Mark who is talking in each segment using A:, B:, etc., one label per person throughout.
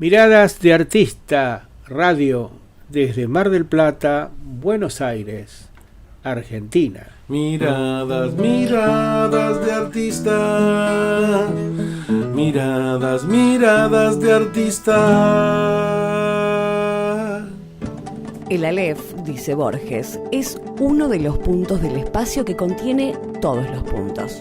A: Miradas de Artista Radio desde Mar del Plata, Buenos Aires, Argentina.
B: Miradas, miradas de artista. Miradas, miradas de artista.
C: El Aleph, dice Borges, es uno de los puntos del espacio que contiene todos los puntos.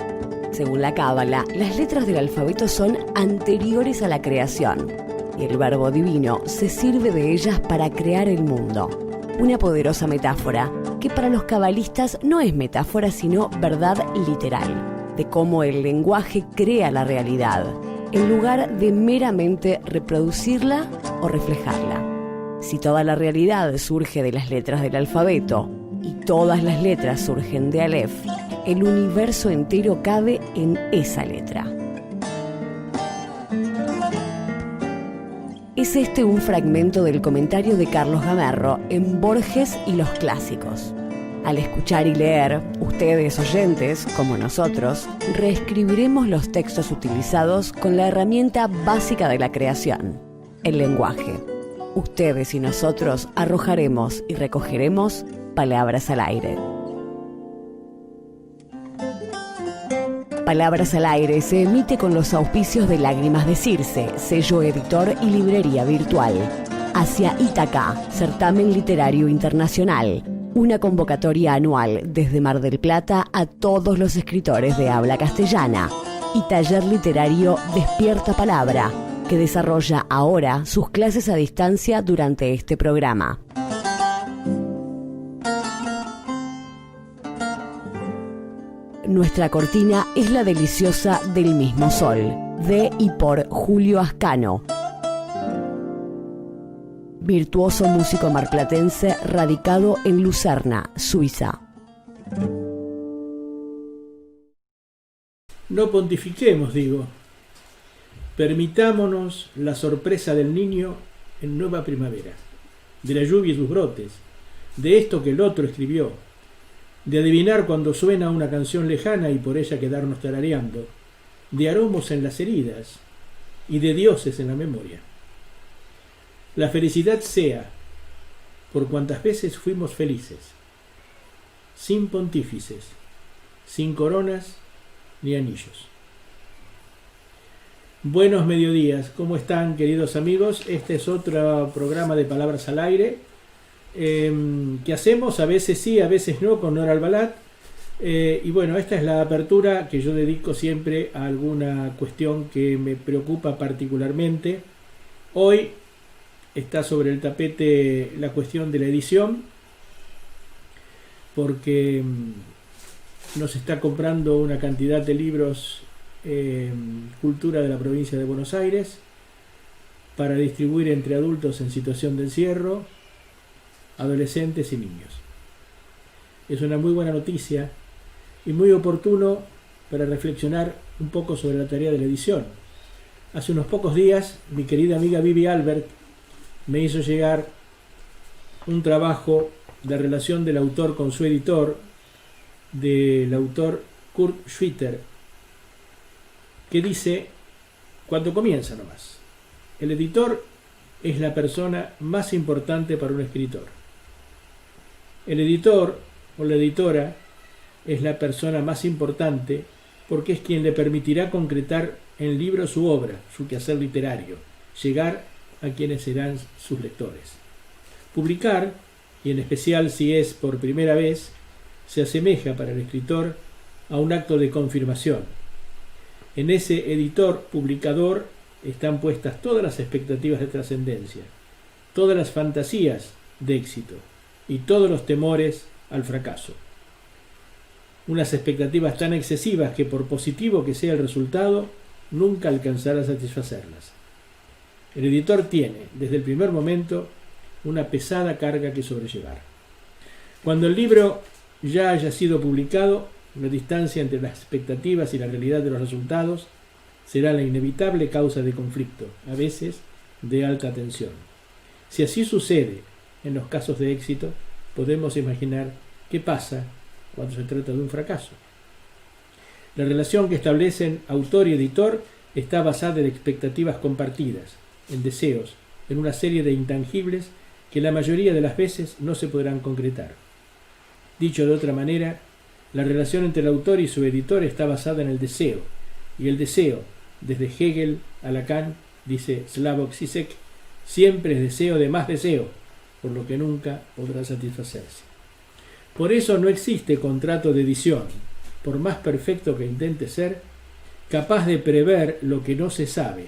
C: Según la Cábala, las letras del alfabeto son anteriores a la creación y el verbo divino se sirve de ellas para crear el mundo. Una poderosa metáfora que para los cabalistas no es metáfora sino verdad literal, de cómo el lenguaje crea la realidad, en lugar de meramente reproducirla o reflejarla. Si toda la realidad surge de las letras del alfabeto y todas las letras surgen de Aleph, el universo entero cabe en esa letra. Es este un fragmento del comentario de Carlos Gamerro en Borges y los clásicos. Al escuchar y leer, ustedes oyentes, como nosotros, reescribiremos los textos utilizados con la herramienta básica de la creación, el lenguaje. Ustedes y nosotros arrojaremos y recogeremos palabras al aire. Palabras al Aire se emite con los auspicios de Lágrimas de Circe, sello editor y librería virtual. Hacia Ítaca, certamen literario internacional. Una convocatoria anual desde Mar del Plata a todos los escritores de habla castellana. Y taller literario Despierta Palabra, que desarrolla ahora sus clases a distancia durante este programa. Nuestra cortina es la deliciosa Del Mismo Sol, de y por Julio Ascano, virtuoso músico marplatense radicado en Lucerna, Suiza.
A: No pontifiquemos, digo. Permitámonos la sorpresa del niño en nueva primavera, de la lluvia y sus brotes, de esto que el otro escribió, de adivinar cuando suena una canción lejana y por ella quedarnos tarareando, de aromos en las heridas y de dioses en la memoria. La felicidad sea por cuantas veces fuimos felices, sin pontífices, sin coronas ni anillos. Buenos mediodías, ¿cómo están, queridos amigos? Este es otro programa de Palabras al Aire que hacemos, a veces sí, a veces no, con Nora Albalat. Y bueno, esta es la apertura que yo dedico siempre a alguna cuestión que me preocupa particularmente. Hoy está sobre el tapete la cuestión de la edición, porque nos está comprando una cantidad de libros Cultura de la provincia de Buenos Aires para distribuir entre adultos en situación de encierro, adolescentes y niños. Es una muy buena noticia y muy oportuno para reflexionar un poco sobre la tarea de la edición. Hace unos pocos días mi querida amiga Vivi Albert me hizo llegar un trabajo de relación del autor con su editor, del autor Kurt Schwitter, que dice, cuando comienza nomás, el editor es la persona más importante para un escritor. El editor o la editora es la persona más importante porque es quien le permitirá concretar en libro su obra, su quehacer literario, llegar a quienes serán sus lectores. Publicar, y en especial si es por primera vez, se asemeja para el escritor a un acto de confirmación. En ese editor publicador están puestas todas las expectativas de trascendencia, todas las fantasías de éxito y todos los temores al fracaso. Unas expectativas tan excesivas que por positivo que sea el resultado, nunca alcanzará a satisfacerlas. El editor tiene, desde el primer momento, una pesada carga que sobrellevar. Cuando el libro ya haya sido publicado, la distancia entre las expectativas y la realidad de los resultados será la inevitable causa de conflicto, a veces de alta tensión. Si así sucede en los casos de éxito, podemos imaginar qué pasa cuando se trata de un fracaso. La relación que establecen autor y editor está basada en expectativas compartidas, en deseos, en una serie de intangibles que la mayoría de las veces no se podrán concretar. Dicho de otra manera, la relación entre el autor y su editor está basada en el deseo, y el deseo, desde Hegel a Lacan, dice Slavoj Žižek, siempre es deseo de más deseo, por lo que nunca podrá satisfacerse. Por eso no existe contrato de edición, por más perfecto que intente ser, capaz de prever lo que no se sabe,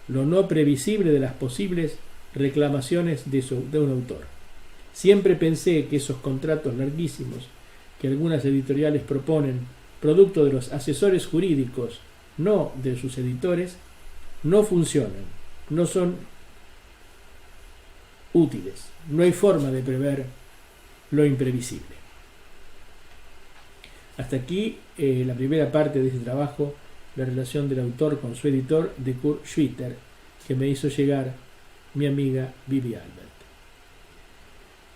A: lo no previsible de las posibles reclamaciones de un autor. Siempre pensé que esos contratos larguísimos que algunas editoriales proponen, producto de los asesores jurídicos, no de sus editores, no funcionan, no son útiles, no hay forma de prever lo imprevisible. Hasta aquí la primera parte de este trabajo, la relación del autor con su editor, de Kurt Schwitter, que me hizo llegar mi amiga Vivi Albert.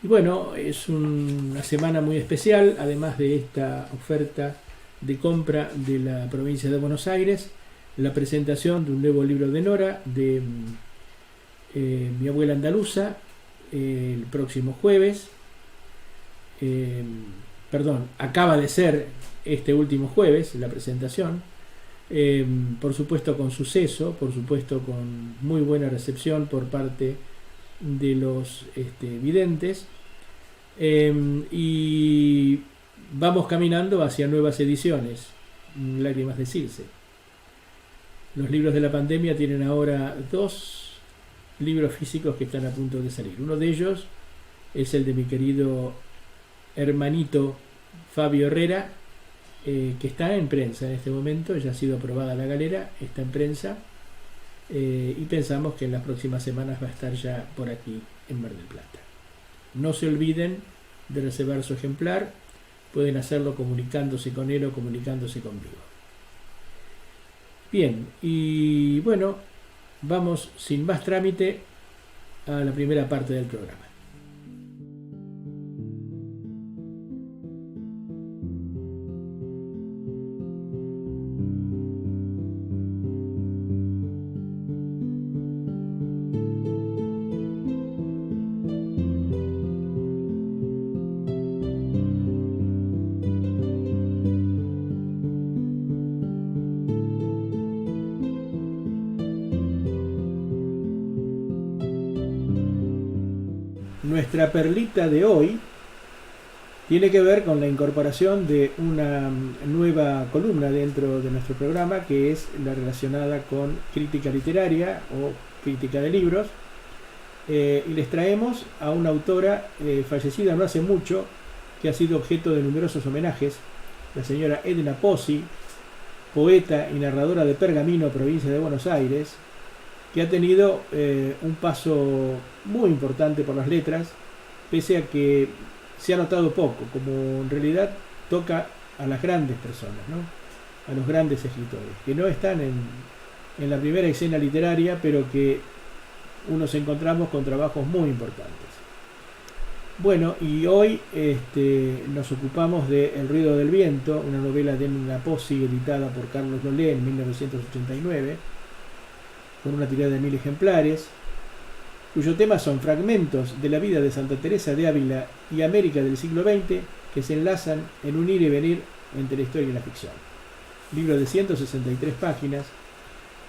A: Y bueno, es una semana muy especial, además de esta oferta de compra de la provincia de Buenos Aires, la presentación de un nuevo libro de Nora, de Mi abuela andaluza, el próximo jueves. Acaba de ser este último jueves la presentación, por supuesto con suceso, por supuesto con muy buena recepción por parte de los videntes, y vamos caminando hacia nuevas ediciones. Lágrimas de Circe. Los libros de la pandemia tienen ahora 2 libros físicos que están a punto de salir. Uno de ellos es el de mi querido hermanito Fabio Herrera, que está en prensa en este momento, ya ha sido aprobada la galera, está en prensa, y pensamos que en las próximas semanas va a estar ya por aquí en Mar del Plata. No se olviden de reservar su ejemplar, pueden hacerlo comunicándose con él o comunicándose conmigo. Bien, y bueno, vamos sin más trámite a la primera parte del programa. Nuestra perlita de hoy tiene que ver con la incorporación de una nueva columna dentro de nuestro programa, que es la relacionada con crítica literaria o crítica de libros, y les traemos a una autora fallecida no hace mucho, que ha sido objeto de numerosos homenajes, la señora Edna Pozzi, poeta y narradora de Pergamino, provincia de Buenos Aires, que ha tenido un paso muy importante por las letras, pese a que se ha notado poco, como en realidad toca a las grandes personas, ¿no? A los grandes escritores, que no están en la primera escena literaria, pero que nos encontramos con trabajos muy importantes. Bueno, y hoy nos ocupamos de El ruido del viento, una novela de Edna Pozzi editada por Carlos Lolé en 1989, con una tirada de 1000 ejemplares, cuyo tema son fragmentos de la vida de Santa Teresa de Ávila y América del siglo XX que se enlazan en un ir y venir entre la historia y la ficción. Libro de 163 páginas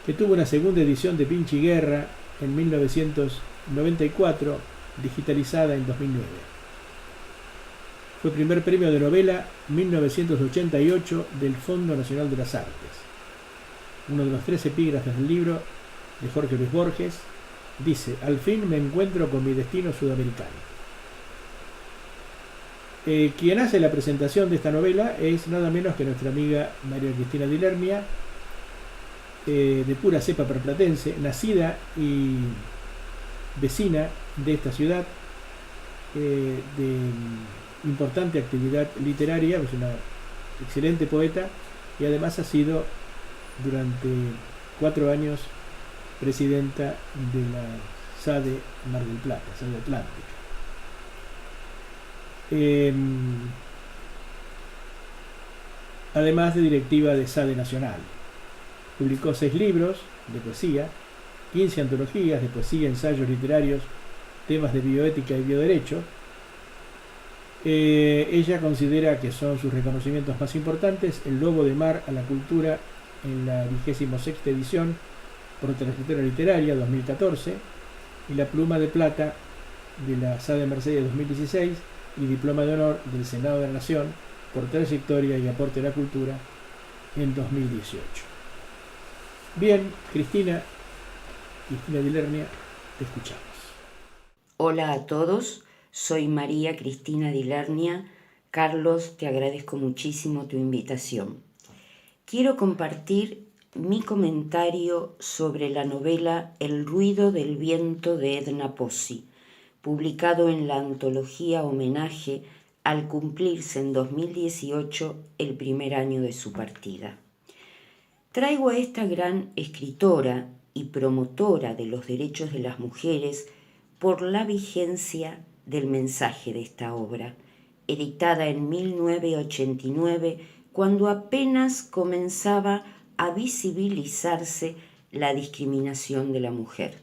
A: que tuvo una segunda edición de Pinchi Guerra en 1994, digitalizada en 2009. Fue primer premio de novela 1988 del Fondo Nacional de las Artes. Uno de los 3 epígrafes del libro, de Jorge Luis Borges, dice: al fin me encuentro con mi destino sudamericano. Quien hace la presentación de esta novela es nada menos que nuestra amiga María Cristina Di Lermia, de pura cepa perplatense, nacida y vecina de esta ciudad, de importante actividad literaria, es una excelente poeta, y además ha sido durante 4 años presidenta de la SADE Mar del Plata, SADE Atlántica. Además de directiva de SADE Nacional. Publicó 6 libros de poesía, 15 antologías de poesía, ensayos literarios, temas de bioética y bioderecho. Ella considera que son sus reconocimientos más importantes el Lobo de Mar a la Cultura en la 26ª edición por trayectoria literaria 2014 y la Pluma de Plata de la Sade Mercedes 2016 y Diploma de Honor del Senado de la Nación por trayectoria y aporte a la cultura en 2018. Bien, Cristina Dilernia, te escuchamos.
D: Hola a todos, soy María Cristina Dilernia. Carlos, te agradezco muchísimo tu invitación. Quiero compartir mi comentario sobre la novela El ruido del viento de Edna Pozzi, publicado en la antología Homenaje al cumplirse en 2018 el primer año de su partida. Traigo a esta gran escritora y promotora de los derechos de las mujeres por la vigencia del mensaje de esta obra, editada en 1989, cuando apenas comenzaba a visibilizarse la discriminación de la mujer.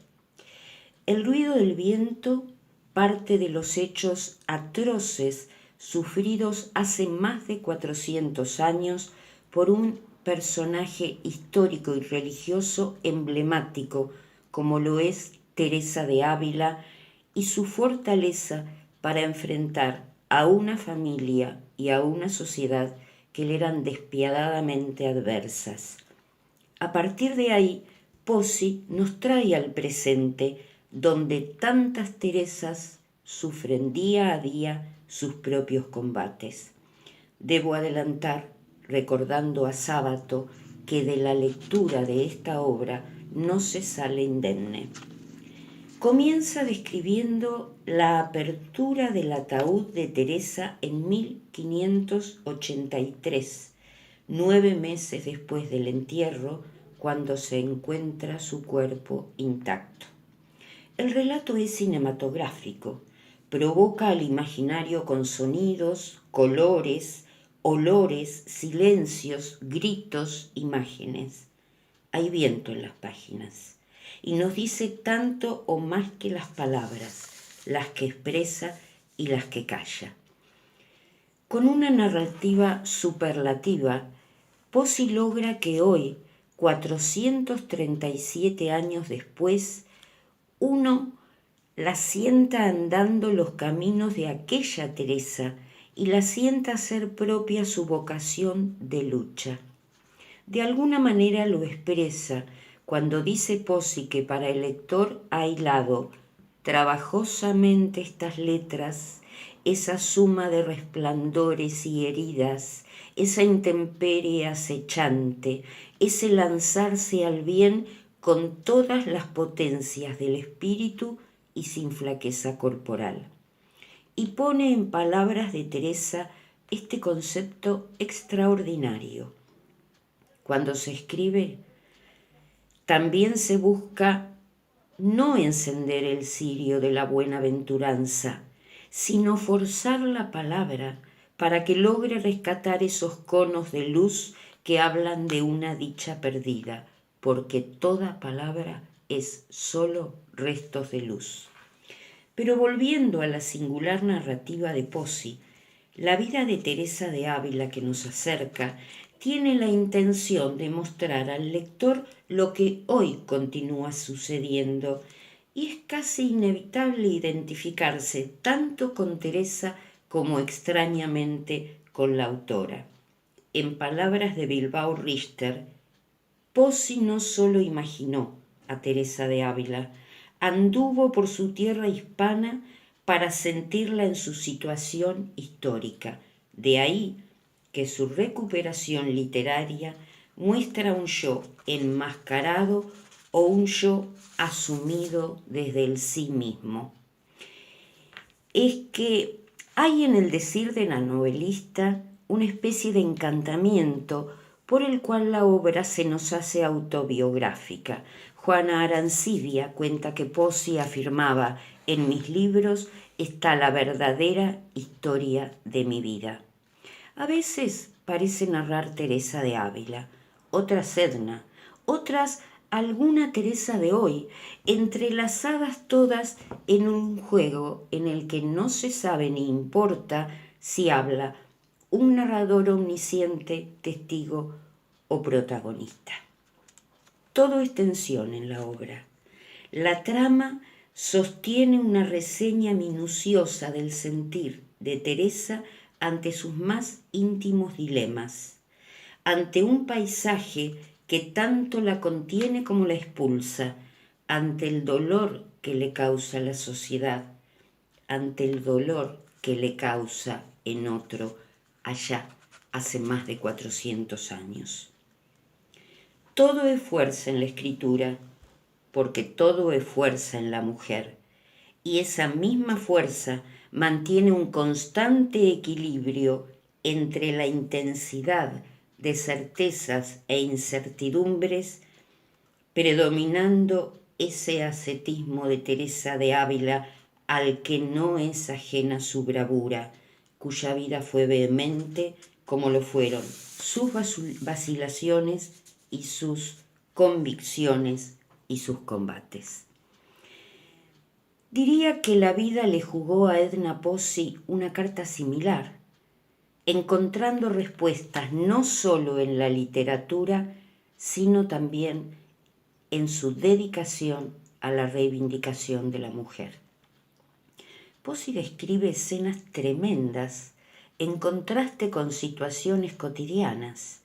D: El ruido del viento parte de los hechos atroces sufridos hace más de 400 años por un personaje histórico y religioso emblemático como lo es Teresa de Ávila y su fortaleza para enfrentar a una familia y a una sociedad que le eran despiadadamente adversas. A partir de ahí, Pozzi nos trae al presente, donde tantas Teresas sufren día a día sus propios combates. Debo adelantar, recordando a Sábato, que de la lectura de esta obra no se sale indemne. Comienza describiendo la apertura del ataúd de Teresa en 1583, 9 meses después del entierro, cuando se encuentra su cuerpo intacto. El relato es cinematográfico, provoca al imaginario con sonidos, colores, olores, silencios, gritos, imágenes. Hay viento en las páginas y nos dice tanto o más que las palabras, las que expresa y las que calla. Con una narrativa superlativa, Pozzi logra que hoy, 437 años después, uno la sienta andando los caminos de aquella Teresa y la sienta hacer propia su vocación de lucha. De alguna manera lo expresa cuando dice Pozzi que para el lector ha hilado trabajosamente estas letras, esa suma de resplandores y heridas, esa intemperie acechante, ese lanzarse al bien con todas las potencias del espíritu y sin flaqueza corporal. Y pone en palabras de Teresa este concepto extraordinario. Cuando se escribe, también se busca no encender el cirio de la buenaventuranza, sino forzar la palabra para que logre rescatar esos conos de luz que hablan de una dicha perdida, porque toda palabra es solo restos de luz. Pero volviendo a la singular narrativa de Pozzi, la vida de Teresa de Ávila que nos acerca tiene la intención de mostrar al lector lo que hoy continúa sucediendo, y es casi inevitable identificarse tanto con Teresa como extrañamente con la autora. En palabras de Bilbao Richter, Pozzi no solo imaginó a Teresa de Ávila, anduvo por su tierra hispana para sentirla en su situación histórica. De ahí que su recuperación literaria muestra un yo enmascarado o un yo asumido desde el sí mismo. Es que hay en el decir de la novelista una especie de encantamiento por el cual la obra se nos hace autobiográfica. Juana Arancibia cuenta que Pozzi afirmaba: en mis libros está la verdadera historia de mi vida. A veces parece narrar Teresa de Ávila, otras Edna, otras alguna Teresa de hoy, entrelazadas todas en un juego en el que no se sabe ni importa si habla un narrador omnisciente, testigo o protagonista. Todo es tensión en la obra. La trama sostiene una reseña minuciosa del sentir de Teresa ante sus más íntimos dilemas, ante un paisaje que tanto la contiene como la expulsa, ante el dolor que le causa la sociedad, ante el dolor que le causa en otro allá hace más de 400 años. Todo es fuerza en la escritura, porque todo es fuerza en la mujer, y esa misma fuerza mantiene un constante equilibrio entre la intensidad de certezas e incertidumbres, predominando ese ascetismo de Teresa de Ávila al que no es ajena su bravura, cuya vida fue vehemente como lo fueron sus vacilaciones y sus convicciones y sus combates. Diría que la vida le jugó a Edna Pozzi una carta similar, encontrando respuestas no solo en la literatura, sino también en su dedicación a la reivindicación de la mujer. Pozzi describe escenas tremendas en contraste con situaciones cotidianas,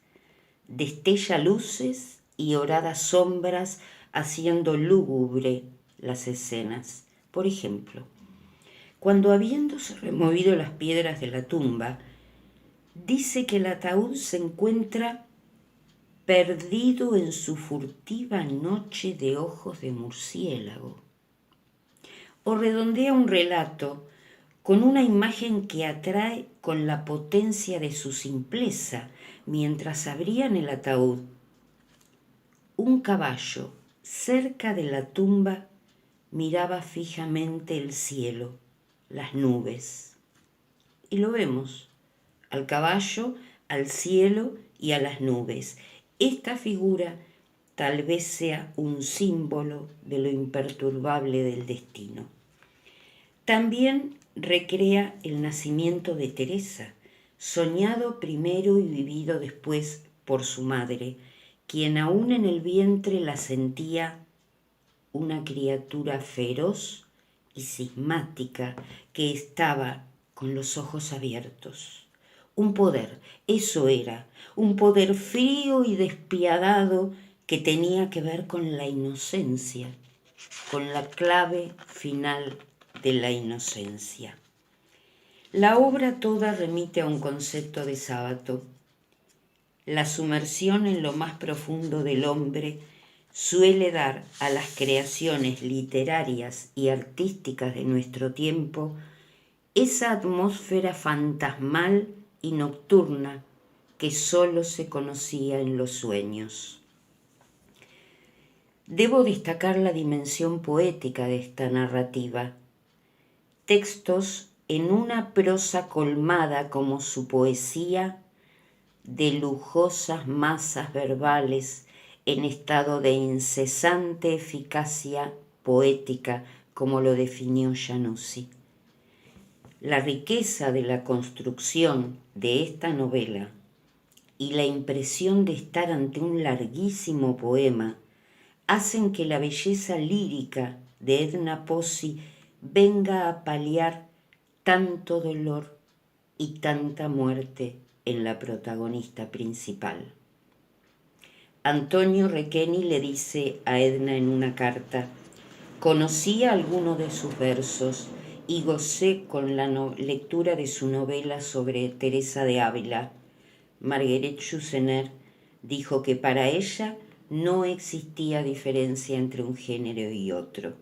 D: destella luces y horadas sombras haciendo lúgubre las escenas. Por ejemplo, cuando habiéndose removido las piedras de la tumba, dice que el ataúd se encuentra perdido en su furtiva noche de ojos de murciélago. O redondea un relato con una imagen que atrae con la potencia de su simpleza, mientras abrían el ataúd. Un caballo cerca de la tumba miraba fijamente el cielo, las nubes. Y lo vemos, al caballo, al cielo y a las nubes. Esta figura tal vez sea un símbolo de lo imperturbable del destino. También recrea el nacimiento de Teresa, soñado primero y vivido después por su madre, quien aún en el vientre la sentía una criatura feroz y cismática que estaba con los ojos abiertos. Un poder, eso era, un poder frío y despiadado que tenía que ver con la inocencia, con la clave final de la inocencia. La obra toda remite a un concepto de sábado. La sumersión en lo más profundo del hombre suele dar a las creaciones literarias y artísticas de nuestro tiempo esa atmósfera fantasmal y nocturna que sólo se conocía en los sueños. Debo destacar la dimensión poética de esta narrativa. Textos en una prosa colmada como su poesía de lujosas masas verbales en estado de incesante eficacia poética, como lo definió Januzzi. La riqueza de la construcción de esta novela y la impresión de estar ante un larguísimo poema hacen que la belleza lírica de Edna Pozzi venga a paliar tanto dolor y tanta muerte en la protagonista principal. Antonio Requeni le dice a Edna en una carta: «Conocía alguno de sus versos y gocé con la lectura de su novela sobre Teresa de Ávila». Marguerite Yourcenar dijo que para ella no existía diferencia entre un género y otro.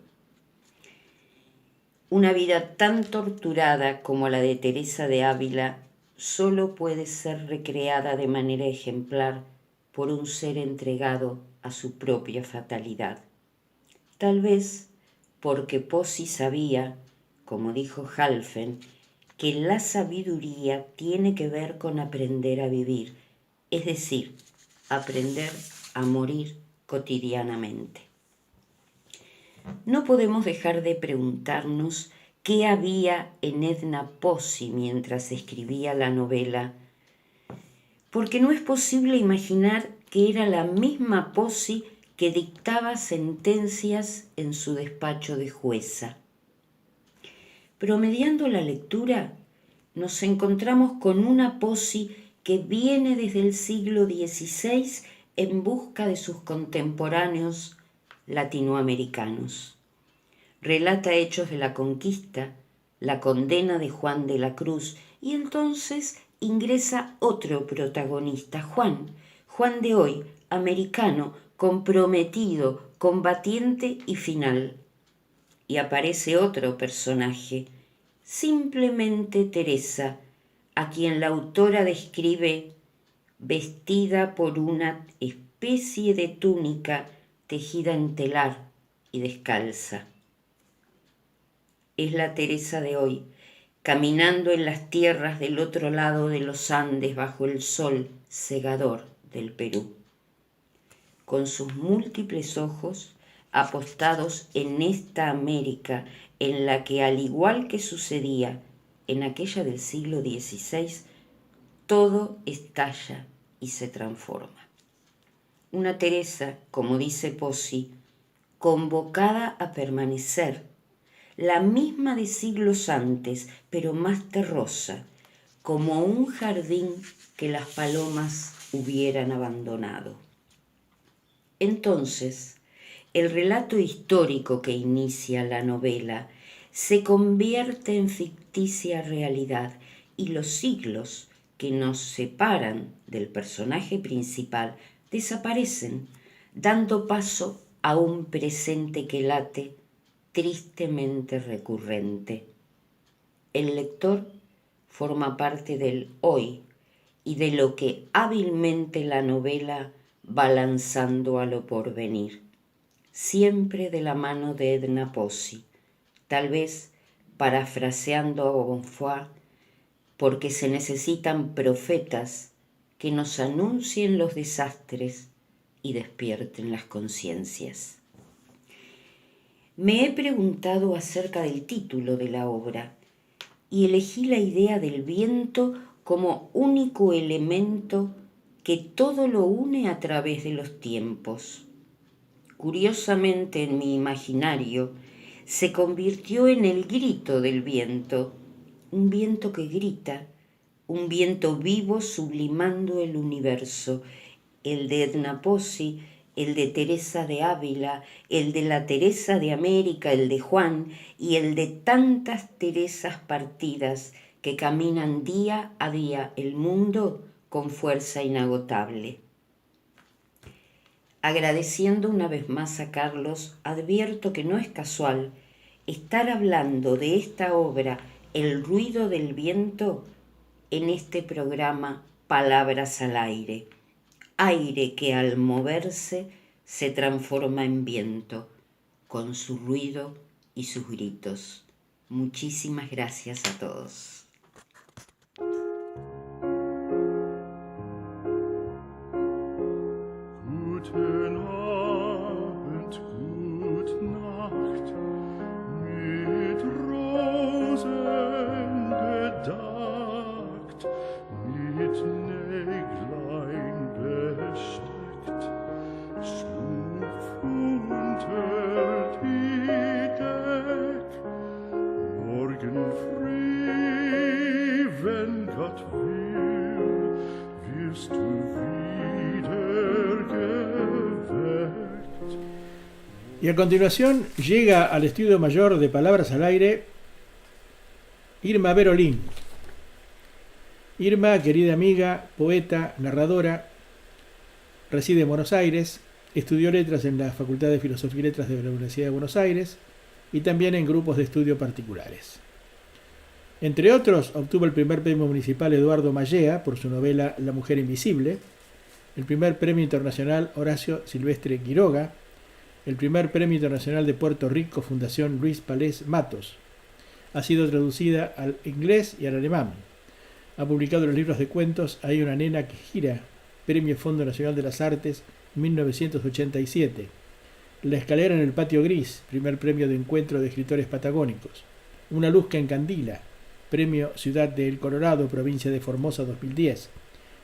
D: Una vida tan torturada como la de Teresa de Ávila solo puede ser recreada de manera ejemplar por un ser entregado a su propia fatalidad. Tal vez porque Pozzi sabía, como dijo Halfen, que la sabiduría tiene que ver con aprender a vivir, es decir, aprender a morir cotidianamente. No podemos dejar de preguntarnos qué había en Edna Pozzi mientras escribía la novela, porque no es posible imaginar que era la misma Pozzi que dictaba sentencias en su despacho de jueza. Promediando la lectura, nos encontramos con una Pozzi que viene desde el siglo XVI en busca de sus contemporáneos latinoamericanos. Relata hechos de la conquista, la condena de Juan de la Cruz, y entonces ingresa otro protagonista, Juan de hoy, americano, comprometido, combatiente y final. Y aparece otro personaje, simplemente Teresa, a quien la autora describe vestida por una especie de túnica tejida en telar y descalza. Es la Teresa de hoy, caminando en las tierras del otro lado de los Andes bajo el sol cegador del Perú, con sus múltiples ojos apostados en esta América en la que, al igual que sucedía en aquella del siglo XVI, todo estalla y se transforma. Una Teresa, como dice Pozzi, convocada a permanecer, la misma de siglos antes, pero más terrosa, como un jardín que las palomas hubieran abandonado. Entonces, el relato histórico que inicia la novela se convierte en ficticia realidad y los siglos que nos separan del personaje principal desaparecen, dando paso a un presente que late tristemente recurrente. El lector forma parte del hoy y de lo que hábilmente la novela va lanzando a lo porvenir, siempre de la mano de Edna Pozzi, tal vez parafraseando a Bonfoy, porque se necesitan profetas que nos anuncien los desastres y despierten las conciencias. Me he preguntado acerca del título de la obra y elegí la idea del viento como único elemento que todo lo une a través de los tiempos. Curiosamente, en mi imaginario se convirtió en el grito del viento, un viento que grita, un viento vivo sublimando el universo, el de Edna Pozzi, el de Teresa de Ávila, el de la Teresa de América, el de Juan y el de tantas Teresas partidas que caminan día a día el mundo con fuerza inagotable. Agradeciendo una vez más a Carlos, advierto que no es casual estar hablando de esta obra, El ruido del viento, en este programa Palabras al aire. Aire que al moverse se transforma en viento, con su ruido y sus gritos. Muchísimas gracias a todos.
E: Guten Abend, gut Nacht, mit Rosen bedeckt, mit Näglein besteckt, schlupf unter die Deck. Morgen früh, wenn Gott will, wirst du wieder geweckt.
A: Y a continuación llega al estudio mayor de Palabras al Aire Irma Berolín. Irma, querida amiga, poeta, narradora, reside en Buenos Aires, estudió letras en la Facultad de Filosofía y Letras de la Universidad de Buenos Aires y también en grupos de estudio particulares. Entre otros, obtuvo el primer premio municipal Eduardo Mallea por su novela La Mujer Invisible, el primer premio internacional Horacio Silvestre Quiroga, el primer premio internacional de Puerto Rico Fundación Luis Palés Matos. Ha sido traducida al inglés y al alemán. Ha publicado los libros de cuentos Hay una nena que gira, Premio Fondo Nacional de las Artes 1987. La escalera en el patio gris, primer premio de encuentro de escritores patagónicos. Una luz que encandila, premio Ciudad del Colorado, provincia de Formosa 2010.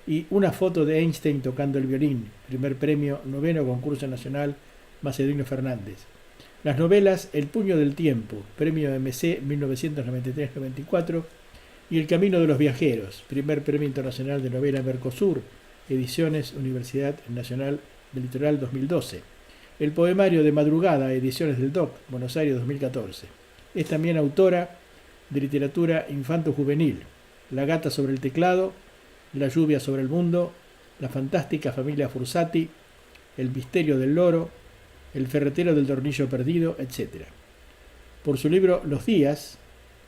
A: Y una foto de Einstein tocando el violín, primer premio, 9º concurso nacional Macedonio Fernández. Las novelas El puño del tiempo, premio MC 1993-94, y El camino de los viajeros, primer premio internacional de novela Mercosur, ediciones Universidad Nacional del Litoral 2012. El poemario de Madrugada, ediciones del DOC, Buenos Aires 2014. Es también autora de literatura infanto-juvenil, La gata sobre el teclado, La lluvia sobre el mundo, La fantástica familia Fursati, El misterio del loro, El ferretero del tornillo perdido, etc. Por su libro Los días,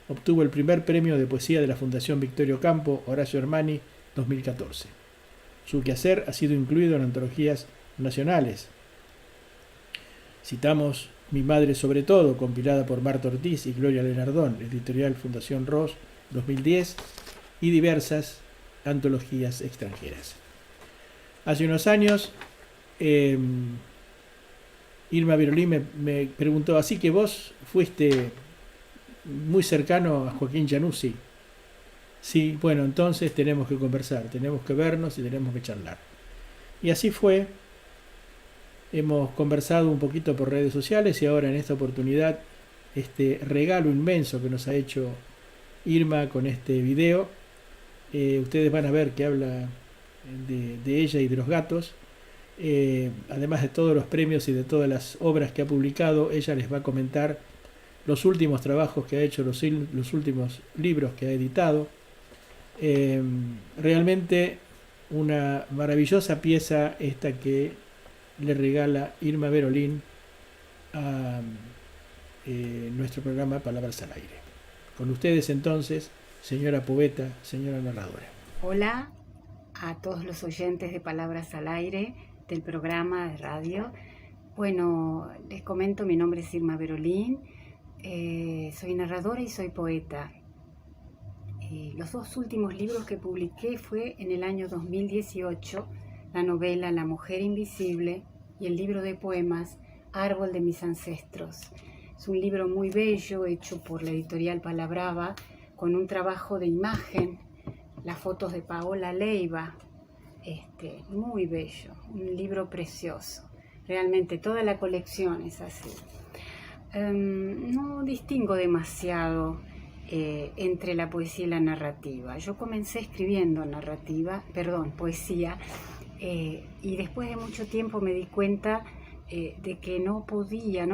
A: obtuvo el primer premio de poesía de la Fundación Victorio Campo, Horacio Hermani, 2014. Su quehacer ha sido incluido en antologías nacionales. Citamos Mi madre sobre todo, compilada por Marta Ortiz y Gloria Lenardón, editorial Fundación Ross, 2010, y diversas antologías extranjeras. Hace unos años, Irma Birolín me preguntó, así que vos fuiste muy cercano a Joaquín Januzzi. Sí, bueno, entonces tenemos que conversar, tenemos que vernos y tenemos que charlar. Y así fue. Hemos conversado un poquito por redes sociales y ahora en esta oportunidad este regalo inmenso que nos ha hecho Irma con este video. Ustedes van a ver que habla de ella y de los gatos. Además de todos los premios y de todas las obras que ha publicado, ella les va a comentar los últimos trabajos que ha hecho, los últimos libros que ha editado. Realmente una maravillosa pieza esta que le regala Irma Birolín a nuestro programa Palabras al Aire. Con ustedes entonces, señora poeta, señora narradora.
F: Hola a todos los oyentes de Palabras al Aire del programa de radio. Bueno, les comento, mi nombre es Irma Birolín, soy narradora y soy poeta. Los dos últimos libros que publiqué fue en el año 2018, la novela La mujer invisible y el libro de poemas Árbol de mis ancestros. Es un libro muy bello, hecho por la editorial Palabrava, con un trabajo de imagen, las fotos de Paola Leiva, muy bello, un libro precioso. Realmente toda la colección es así. No distingo demasiado entre la poesía y la narrativa. Yo comencé escribiendo poesía, y después de mucho tiempo me di cuenta de que no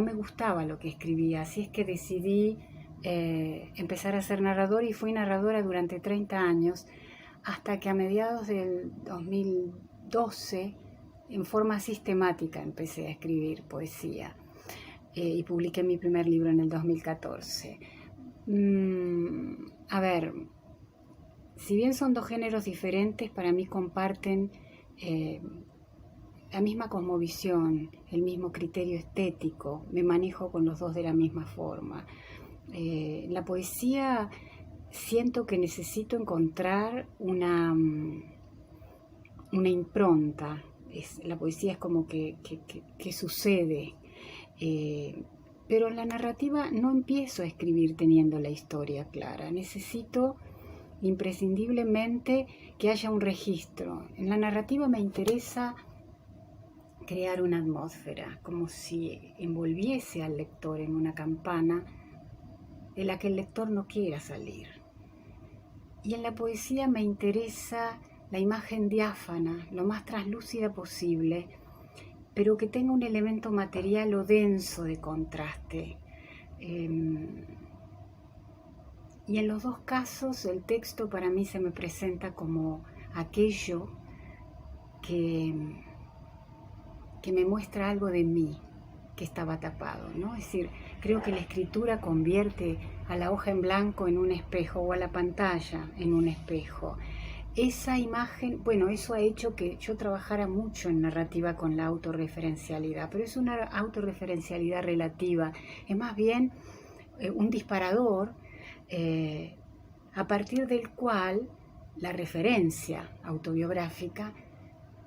F: me gustaba lo que escribía, así es que decidí empezar a ser narradora y fui narradora durante 30 años, hasta que a mediados del 2012, en forma sistemática, empecé a escribir poesía y publiqué mi primer libro en el 2014. A ver, si bien son dos géneros diferentes, para mí comparten la misma cosmovisión, el mismo criterio estético, me manejo con los dos de la misma forma. La poesía siento que necesito encontrar una impronta. La poesía es como que sucede, pero en la narrativa no empiezo a escribir teniendo la historia clara. Necesito imprescindiblemente que haya un registro. En la narrativa me interesa crear una atmósfera, como si envolviese al lector en una campana de la que el lector no quiera salir. Y en la poesía me interesa la imagen diáfana, lo más translúcida posible, pero que tenga un elemento material o denso de contraste. Y en los dos casos el texto para mí se me presenta como aquello que me muestra algo de mí que estaba tapado, ¿no? Es decir, creo que la escritura convierte a la hoja en blanco en un espejo o a la pantalla en un espejo. Esa imagen, eso ha hecho que yo trabajara mucho en narrativa con la autorreferencialidad, pero es una autorreferencialidad relativa, es más bien un disparador a partir del cual la referencia autobiográfica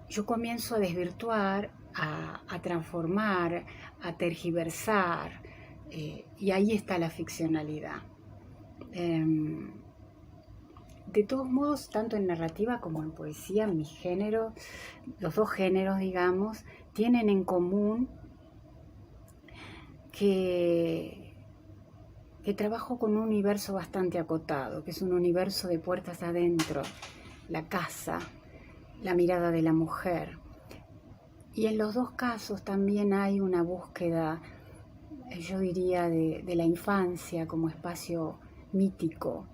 F: yo comienzo a desvirtuar a transformar, a tergiversar, y ahí está la ficcionalidad. De todos modos, tanto en narrativa como en poesía, mis géneros, los dos géneros, digamos, tienen en común que trabajo con un universo bastante acotado, que es un universo de puertas adentro, la casa, la mirada de la mujer. Y en los dos casos también hay una búsqueda, yo diría, de la infancia como espacio mítico,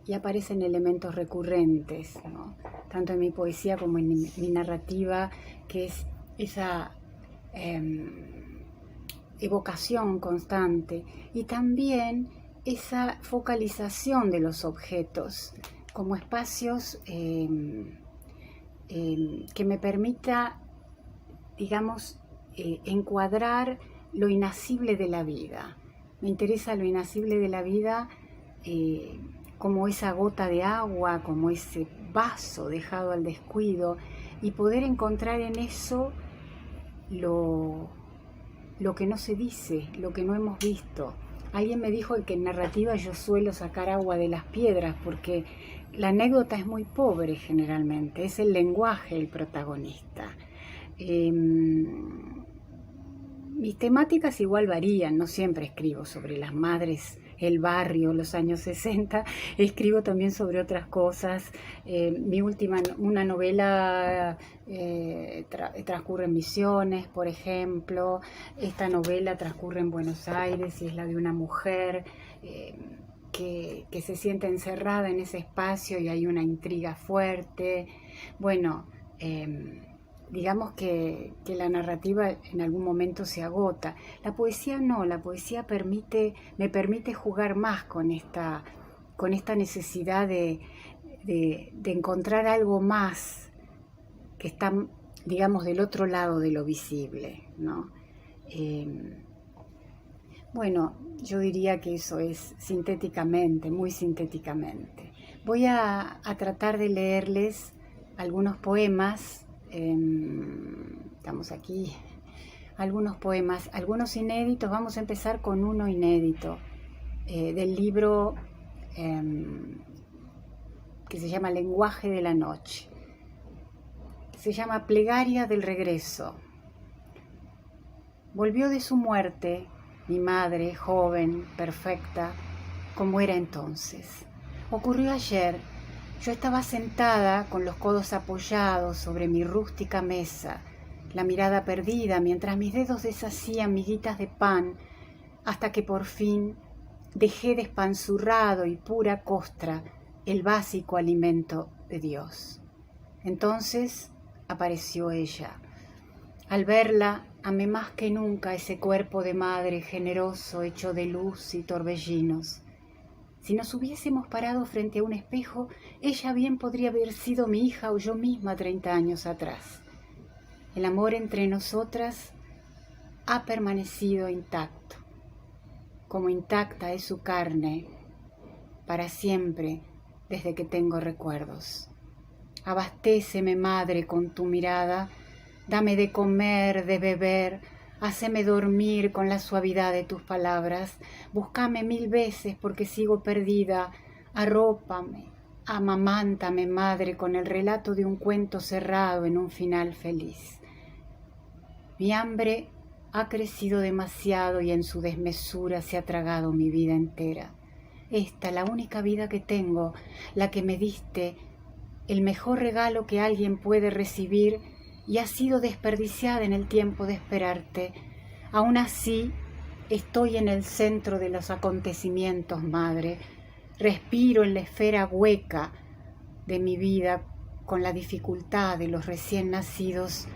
F: y aparecen elementos recurrentes, ¿no? Tanto en mi poesía como en mi narrativa, que es esa evocación constante, y también esa focalización de los objetos como espacios que me permita, digamos, encuadrar lo inasible de la vida. Me interesa lo inasible de la vida como esa gota de agua, como ese vaso dejado al descuido, y poder encontrar en eso lo que no se dice, lo que no hemos visto. Alguien me dijo que en narrativa yo suelo sacar agua de las piedras, porque la anécdota es muy pobre generalmente, es el lenguaje el protagonista. Mis temáticas igual varían, no siempre escribo sobre las madres, el barrio, los años 60, escribo también sobre otras cosas. Mi última, una novela transcurre en Misiones, por ejemplo. Esta novela transcurre en Buenos Aires y es la de una mujer que se siente encerrada en ese espacio y hay una intriga fuerte. Bueno, digamos que la narrativa en algún momento se agota. La poesía no, la poesía me permite jugar más con esta necesidad de encontrar algo más que está, digamos, del otro lado de lo visible, ¿no? Bueno, yo diría que eso es sintéticamente, muy sintéticamente. Voy a tratar de leerles algunos poemas. Estamos aquí, algunos poemas, algunos inéditos. Vamos a empezar con uno inédito del libro que se llama Lenguaje de la Noche. Se llama Plegaria del Regreso. Volvió de su muerte mi madre, joven, perfecta, como era entonces. Ocurrió ayer. Yo estaba sentada con los codos apoyados sobre mi rústica mesa, la mirada perdida mientras mis dedos deshacían miguitas de pan, hasta que por fin dejé despanzurrado y pura costra el básico alimento de Dios. Entonces apareció ella. Al verla, amé más que nunca ese cuerpo de madre generoso, hecho de luz y torbellinos. Si nos hubiésemos parado frente a un espejo, ella bien podría haber sido mi hija o yo misma 30 años atrás. El amor entre nosotras ha permanecido intacto, como intacta es su carne, para siempre, desde que tengo recuerdos. Abastéceme, madre, con tu mirada, dame de comer, de beber, haceme dormir con la suavidad de tus palabras, búscame 1000 veces porque sigo perdida, arrópame, amamántame, madre, con el relato de un cuento cerrado en un final feliz. Mi hambre ha crecido demasiado y en su desmesura se ha tragado mi vida entera. Esta, la única vida que tengo, la que me diste, el mejor regalo que alguien puede recibir, y ha sido desperdiciada en el tiempo de esperarte. Aún así, estoy en el centro de los acontecimientos, madre. Respiro en la esfera hueca de mi vida con la dificultad de los recién nacidos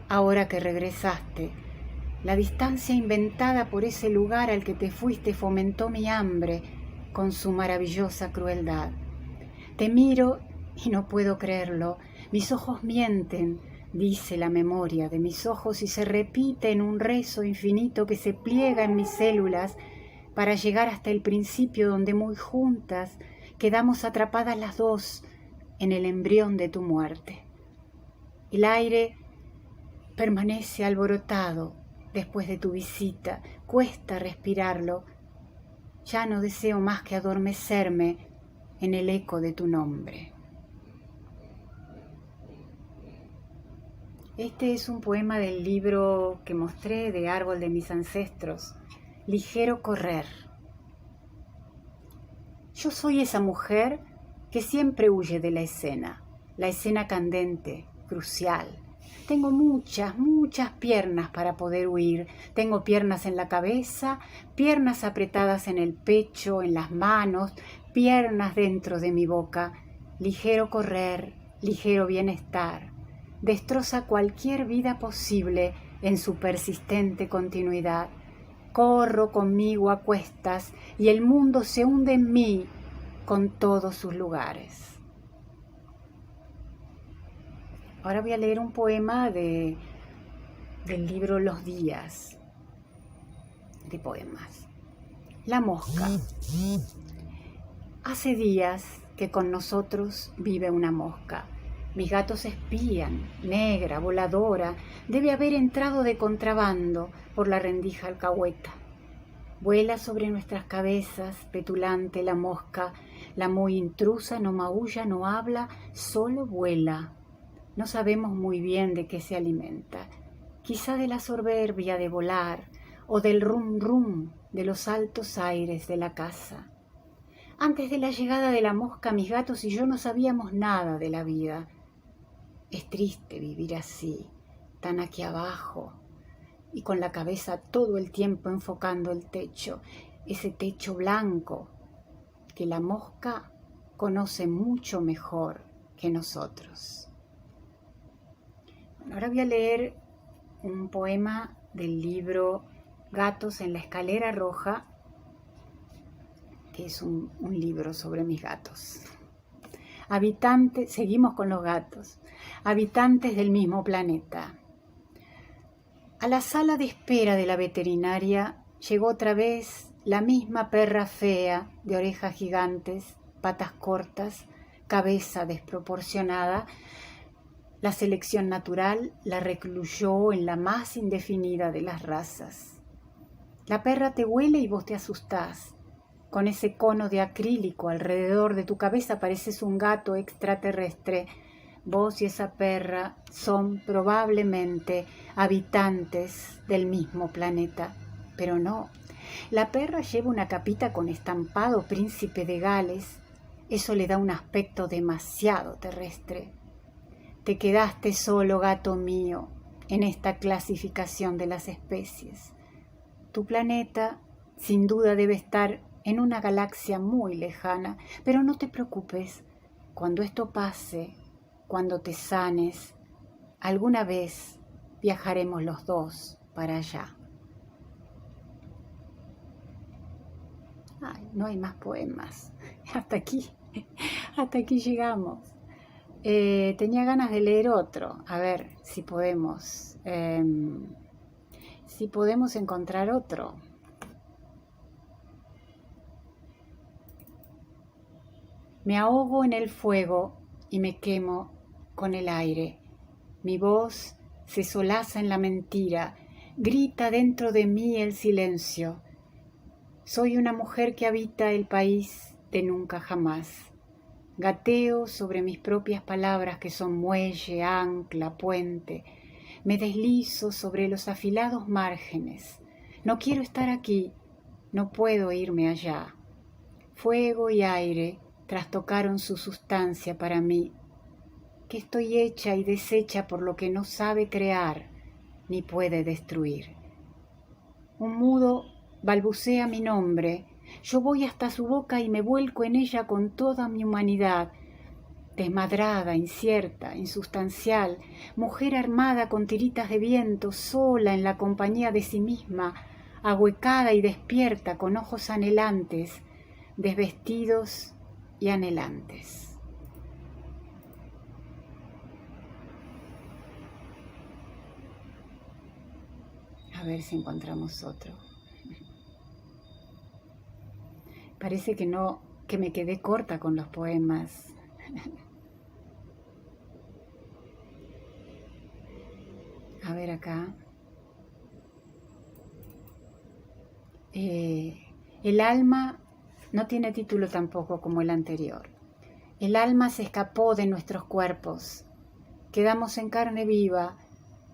F: ahora que regresaste. La distancia inventada por ese lugar al que te fuiste fomentó mi hambre con su maravillosa crueldad. Te miro y no puedo creerlo. Mis ojos mienten, dice la memoria de mis ojos y se repite en un rezo infinito que se pliega en mis células para llegar hasta el principio donde muy juntas quedamos atrapadas las dos en el embrión de tu muerte. El aire permanece alborotado después de tu visita. Cuesta respirarlo. Ya no deseo más que adormecerme en el eco de tu nombre. Este es un poema del libro que mostré de Árbol de mis ancestros, Ligero correr. Yo soy esa mujer que siempre huye de la escena candente, crucial. Tengo muchas piernas para poder huir. Tengo piernas en la cabeza, piernas apretadas en el pecho, en las manos, piernas dentro de mi boca. Ligero correr, ligero bienestar. Destroza cualquier vida posible en su persistente continuidad. Corro conmigo a cuestas y el mundo se hunde en mí con todos sus lugares. Ahora voy a leer un poema del libro Los días de poemas. La mosca. Hace días que con nosotros vive una mosca. Mis gatos espían, negra, voladora, debe haber entrado de contrabando por la rendija alcahueta. Vuela sobre nuestras cabezas, petulante la mosca, la muy intrusa no maulla, no habla, solo vuela. No sabemos muy bien de qué se alimenta, quizá de la soberbia de volar o del rum rum de los altos aires de la casa. Antes de la llegada de la mosca, mis gatos y yo no sabíamos nada de la vida. Es triste vivir así, tan aquí abajo, y con la cabeza todo el tiempo enfocando el techo, ese techo blanco que la mosca conoce mucho mejor que nosotros. Bueno, ahora voy a leer un poema del libro Gatos en la escalera roja, que es un libro sobre mis gatos. Seguimos con los gatos, habitantes del mismo planeta. A la sala de espera de la veterinaria llegó otra vez la misma perra fea, de orejas gigantes, patas cortas, cabeza desproporcionada. La selección natural la recluyó en la más indefinida de las razas. La perra te huele y vos te asustás. Con ese cono de acrílico alrededor de tu cabeza pareces un gato extraterrestre. Vos y esa perra son probablemente habitantes del mismo planeta, pero no. La perra lleva una capita con estampado príncipe de Gales. Eso le da un aspecto demasiado terrestre. Te quedaste solo, gato mío, en esta clasificación de las especies. Tu planeta, sin duda, debe estar en una galaxia muy lejana, pero no te preocupes. Cuando esto pase, cuando te sanes, alguna vez viajaremos los dos para allá. Ay, no hay más poemas. Hasta aquí llegamos. Tenía ganas de leer otro. A ver si podemos encontrar otro. Me ahogo en el fuego y me quemo con el aire. Mi voz se solaza en la mentira, grita dentro de mí el silencio. Soy una mujer que habita el país de nunca jamás. Gateo sobre mis propias palabras que son muelle, ancla, puente. Me deslizo sobre los afilados márgenes. No quiero estar aquí, no puedo irme allá. Fuego y aire trastocaron su sustancia para mí, que estoy hecha y deshecha por lo que no sabe crear ni puede destruir. Un mudo balbucea mi nombre, yo voy hasta su boca y me vuelco en ella con toda mi humanidad, desmadrada, incierta, insustancial, mujer armada con tiritas de viento, sola en la compañía de sí misma, ahuecada y despierta con ojos anhelantes, desvestidos y anhelantes. A ver si encontramos otro. Parece que me quedé corta con los poemas. A ver acá. El alma no tiene título tampoco como el anterior. El alma se escapó de nuestros cuerpos. Quedamos en carne viva,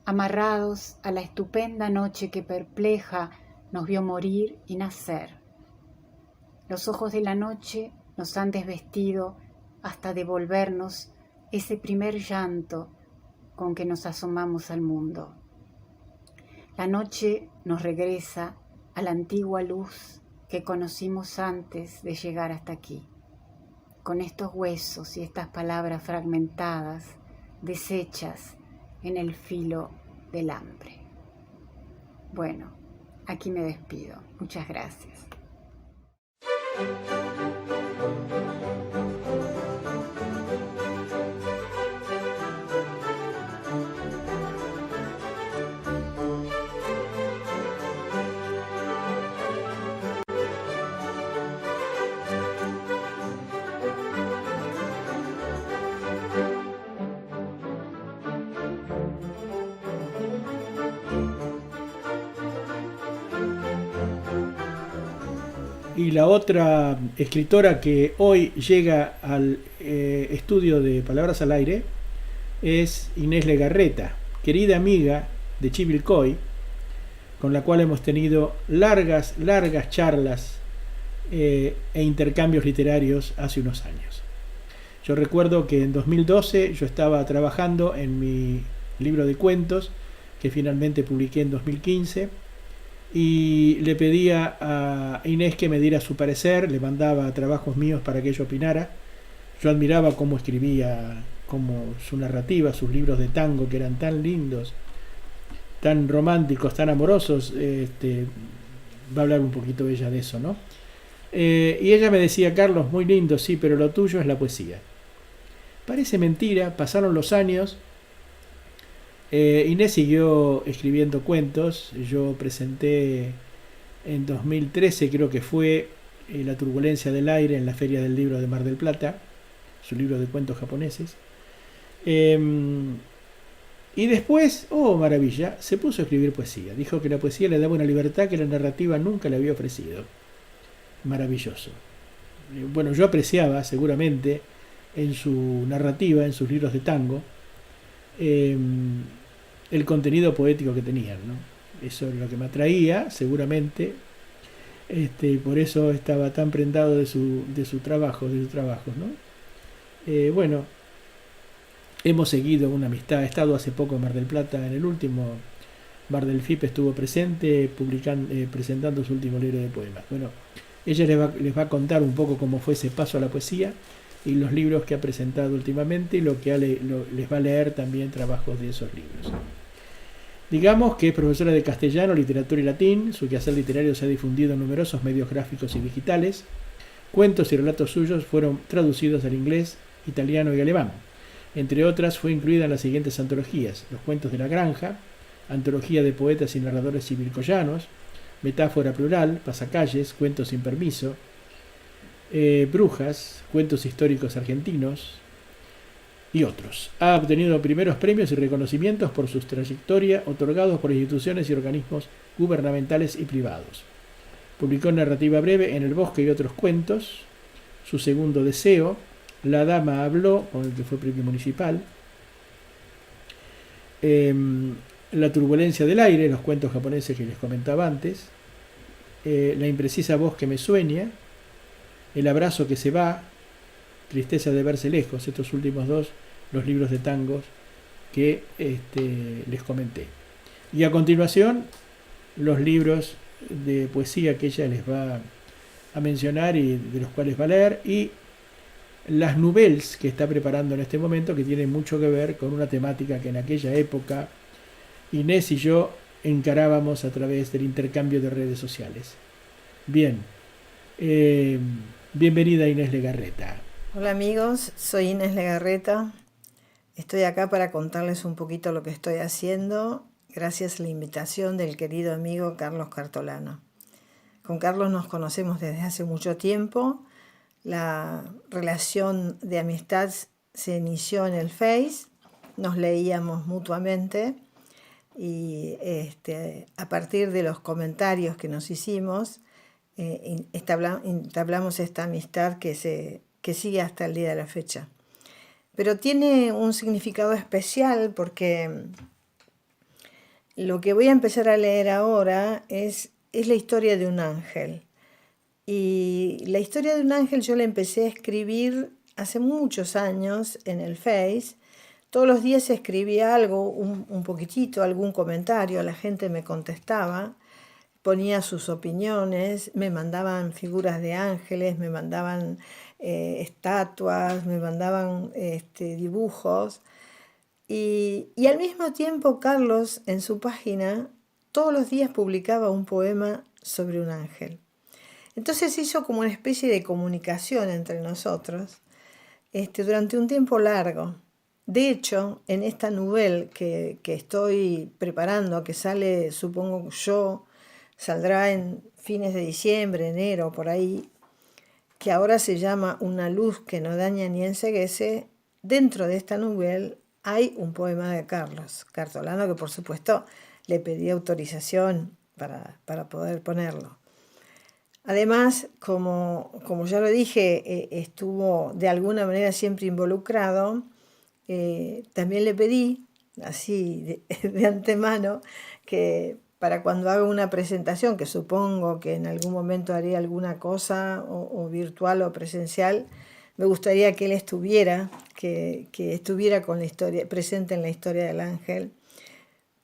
F: amarrados a la estupenda noche que perpleja nos vio morir y nacer. Los ojos de la noche nos han desvestido hasta devolvernos ese primer llanto con que nos asomamos al mundo. La noche nos regresa a la antigua luz que conocimos antes de llegar hasta aquí. Con estos huesos y estas palabras fragmentadas, deshechas en el filo del hambre. Bueno, aquí me despido. Muchas gracias.
A: Y la otra escritora que hoy llega al estudio de Palabras al Aire es Inés Legarreta, querida amiga de Chivilcoy, con la cual hemos tenido largas charlas e intercambios literarios hace unos años. Yo recuerdo que en 2012 yo estaba trabajando en mi libro de cuentos, que finalmente publiqué en 2015, y le pedía a Inés que me diera su parecer, le mandaba trabajos míos para que ella opinara. Yo admiraba cómo escribía, cómo su narrativa, sus libros de tango, que eran tan lindos, tan románticos, tan amorosos. Va a hablar un poquito ella de eso, ¿no? Y ella me decía: Carlos, muy lindo, sí, pero lo tuyo es la poesía. Parece mentira, pasaron los años. Inés siguió escribiendo cuentos. Yo presenté en 2013, creo que fue, La turbulencia del aire en la Feria del Libro de Mar del Plata, su libro de cuentos japoneses. Y después, oh maravilla, se puso a escribir poesía. Dijo que la poesía le daba una libertad que la narrativa nunca le había ofrecido. Maravilloso. Bueno, yo apreciaba seguramente en su narrativa, en sus libros de tango, el contenido poético que tenían, ¿no? Eso es lo que me atraía, seguramente. Por eso estaba tan prendado de sus trabajos, ¿no? Bueno, hemos seguido una amistad. He estado hace poco en Mar del Plata, en el último Mar del FIP estuvo presente, presentando su último libro de poemas. Bueno, ella les va a contar un poco cómo fue ese paso a la poesía y los libros que ha presentado últimamente, y les va a leer también trabajos de esos libros. Digamos que es profesora de castellano, literatura y latín. Su quehacer literario se ha difundido en numerosos medios gráficos y digitales. Cuentos y relatos suyos fueron traducidos al inglés, italiano y alemán. Entre otras, fue incluida en las siguientes antologías: Los cuentos de la granja, Antología de poetas y narradores civilcoyanos, Metáfora plural, Pasacalles, Cuentos sin permiso, Brujas, Cuentos históricos argentinos y otros. Ha obtenido primeros premios y reconocimientos por su trayectoria, otorgados por instituciones y organismos gubernamentales y privados. Publicó narrativa breve en El bosque y otros cuentos. Su segundo deseo, La dama habló, con el que fue premio municipal. La turbulencia del aire, los cuentos japoneses que les comentaba antes. La imprecisa voz que me sueña. El abrazo que se va, Tristeza de verse lejos. Estos últimos dos, los libros de tangos que les comenté. Y a continuación, los libros de poesía que ella les va a mencionar y de los cuales va a leer, y las nouvelles que está preparando en este momento, que tienen mucho que ver con una temática que en aquella época Inés y yo encarábamos a través del intercambio de redes sociales. Bien, bienvenida Inés Legarreta.
G: Hola amigos, soy Inés Legarreta. Estoy acá para contarles un poquito lo que estoy haciendo, gracias a la invitación del querido amigo Carlos Cartolano. Con Carlos nos conocemos desde hace mucho tiempo. La relación de amistad se inició en el Face, nos leíamos mutuamente y a partir de los comentarios que nos hicimos, entablamos esta amistad que sigue hasta el día de la fecha. Pero tiene un significado especial porque lo que voy a empezar a leer ahora es la historia de un ángel. Y la historia de un ángel yo la empecé a escribir hace muchos años en el Face. Todos los días escribía algo, un poquitito, algún comentario, la gente me contestaba, ponía sus opiniones, me mandaban figuras de ángeles, me mandaban estatuas, me mandaban dibujos. Y al mismo tiempo Carlos en su página todos los días publicaba un poema sobre un ángel. Entonces hizo como una especie de comunicación entre nosotros durante un tiempo largo. De hecho, en esta novela que estoy preparando, que sale, supongo yo, saldrá en fines de diciembre, enero, por ahí, que ahora se llama Una luz que no daña ni enceguece, dentro de esta novela hay un poema de Carlos Cartolano que por supuesto le pedí autorización para poder ponerlo. Además, como ya lo dije, estuvo de alguna manera siempre involucrado. También le pedí, así de antemano, que para cuando haga una presentación, que supongo que en algún momento haré alguna cosa, o virtual o presencial, me gustaría que él estuviera, que estuviera con la historia, presente en la historia del ángel,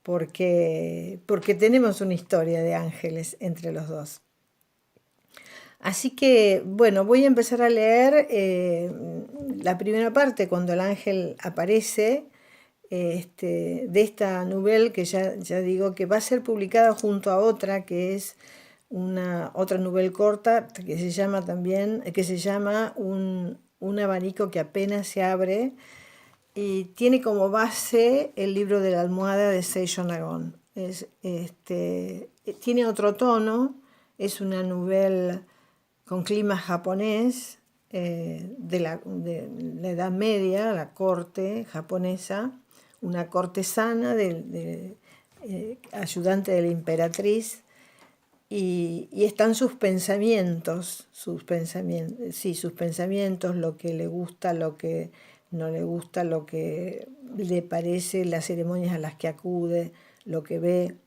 G: porque tenemos una historia de ángeles entre los dos. Así que, bueno, voy a empezar a leer la primera parte, cuando el ángel aparece, de esta novela que ya digo que va a ser publicada junto a otra, que es otra novela corta, que se llama un abanico que apenas se abre, y tiene como base el libro de la almohada de Seisho Nagon. Tiene otro tono, es una novela con clima japonés, de la Edad Media, la corte japonesa, una cortesana ayudante de la emperatriz, y están sus pensamientos, lo que le gusta, lo que no le gusta, lo que le parece, las ceremonias a las que acude, lo que ve.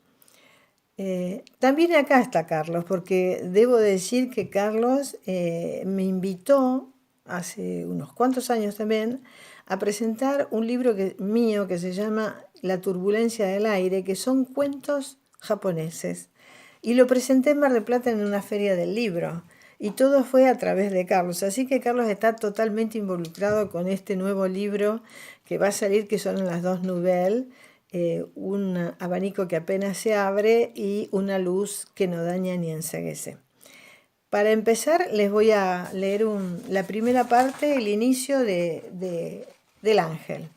G: También acá está Carlos, porque debo decir que Carlos me invitó hace unos cuantos años también a presentar un libro mío que se llama La turbulencia del aire, que son cuentos japoneses, y lo presenté en Mar del Plata en una feria del libro, y todo fue a través de Carlos. Así que Carlos está totalmente involucrado con este nuevo libro que va a salir, que son las dos novelas, un abanico que apenas se abre y una luz que no daña ni enceguece. Para empezar, les voy a leer la primera parte, el inicio del ángel.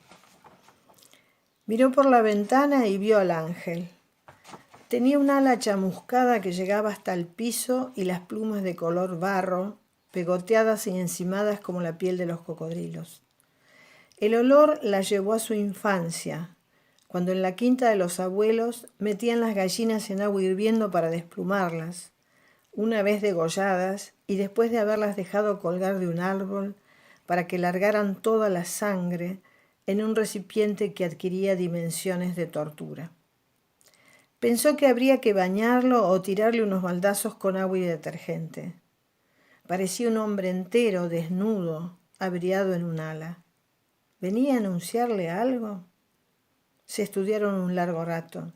G: Miró por la ventana y vio al ángel. Tenía un ala chamuscada que llegaba hasta el piso y las plumas de color barro, pegoteadas y encimadas como la piel de los cocodrilos. El olor la llevó a su infancia, cuando en la quinta de los abuelos metían las gallinas en agua hirviendo para desplumarlas, una vez degolladas y después de haberlas dejado colgar de un árbol para que largaran toda la sangre en un recipiente que adquiría dimensiones de tortura. Pensó que habría que bañarlo o tirarle unos baldazos con agua y detergente. Parecía un hombre entero, desnudo, abriado en un ala. ¿Venía a anunciarle algo? Se estudiaron un largo rato.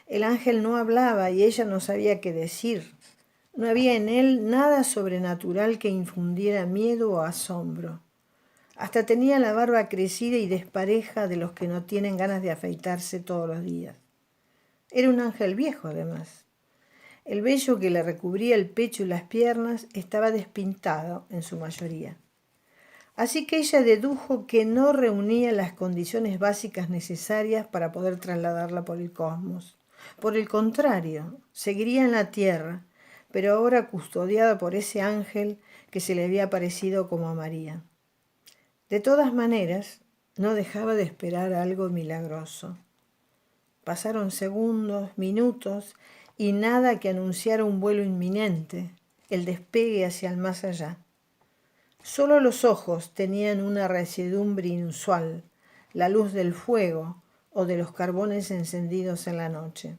G: El ángel no hablaba y ella no sabía qué decir. No había en él nada sobrenatural que infundiera miedo o asombro. Hasta tenía la barba crecida y despareja de los que no tienen ganas de afeitarse todos los días. Era un ángel viejo, además. El vello que le recubría el pecho y las piernas estaba despintado en su mayoría. Así que ella dedujo que no reunía las condiciones básicas necesarias para poder trasladarla por el cosmos. Por el contrario, seguiría en la tierra, pero ahora custodiada por ese ángel que se le había aparecido como a María. De todas maneras, no dejaba de esperar algo milagroso. Pasaron segundos, minutos y nada que anunciara un vuelo inminente, el despegue hacia el más allá. Solo los ojos tenían una resiedumbre inusual, la luz del fuego o de los carbones encendidos en la noche.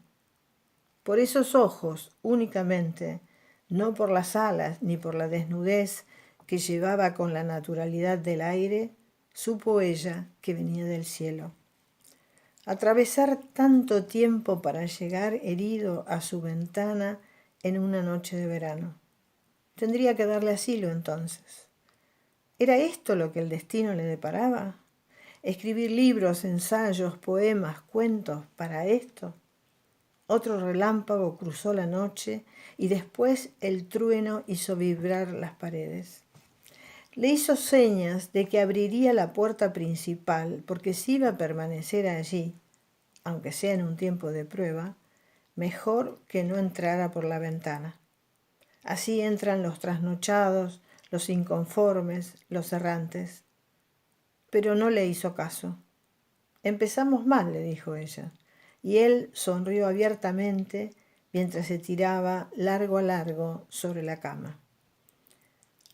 G: Por esos ojos únicamente, no por las alas ni por la desnudez que llevaba con la naturalidad del aire, supo ella que venía del cielo. Atravesar tanto tiempo para llegar herido a su ventana en una noche de verano. Tendría que darle asilo entonces. ¿Era esto lo que el destino le deparaba? ¿Escribir libros, ensayos, poemas, cuentos para esto? Otro relámpago cruzó la noche y después el trueno hizo vibrar las paredes. Le hizo señas de que abriría la puerta principal, porque si iba a permanecer allí, aunque sea en un tiempo de prueba, mejor que no entrara por la ventana. Así entran los trasnochados, los inconformes, los errantes. Pero no le hizo caso. Empezamos mal, le dijo ella, y él sonrió abiertamente mientras se tiraba largo a largo sobre la cama.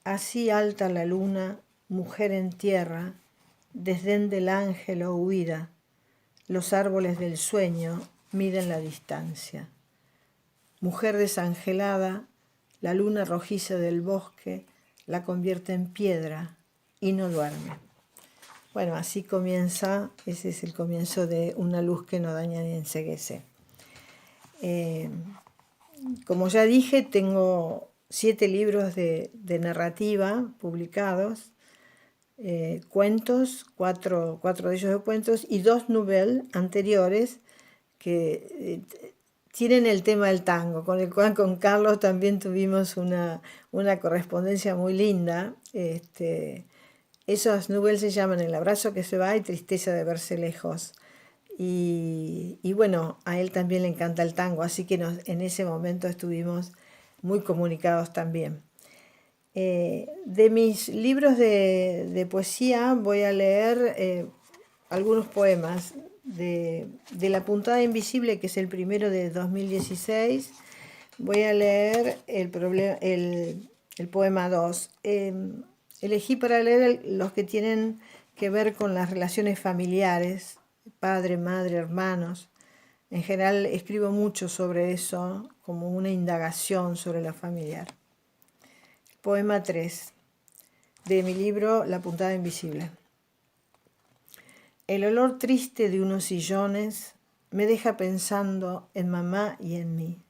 G: Así alta la luna, mujer en tierra, desdén del ángel o huida, los árboles del sueño miden la distancia. Mujer desangelada, la luna rojiza del bosque la convierte en piedra y no duerme. Bueno, así comienza, ese es el comienzo de Una luz que no daña ni enceguece. Como ya dije, tengo 7 libros de narrativa publicados, cuentos, cuatro de ellos de cuentos, y 2 novelas anteriores que tienen el tema del tango, con el cual con Carlos también tuvimos una correspondencia muy linda. Esas novelas se llaman El abrazo que se va y Tristeza de verse lejos. Y bueno, a él también le encanta el tango, así que en ese momento estuvimos muy comunicados también. De mis libros de poesía voy a leer algunos poemas de La puntada invisible, que es el primero de 2016. Voy a leer el poema 2. Elegí para leer los que tienen que ver con las relaciones familiares, padre, madre, hermanos. En general escribo mucho sobre eso, como una indagación sobre lo familiar. Poema 3, de mi libro La puntada invisible. El olor triste de unos sillones me deja pensando en mamá y en mí,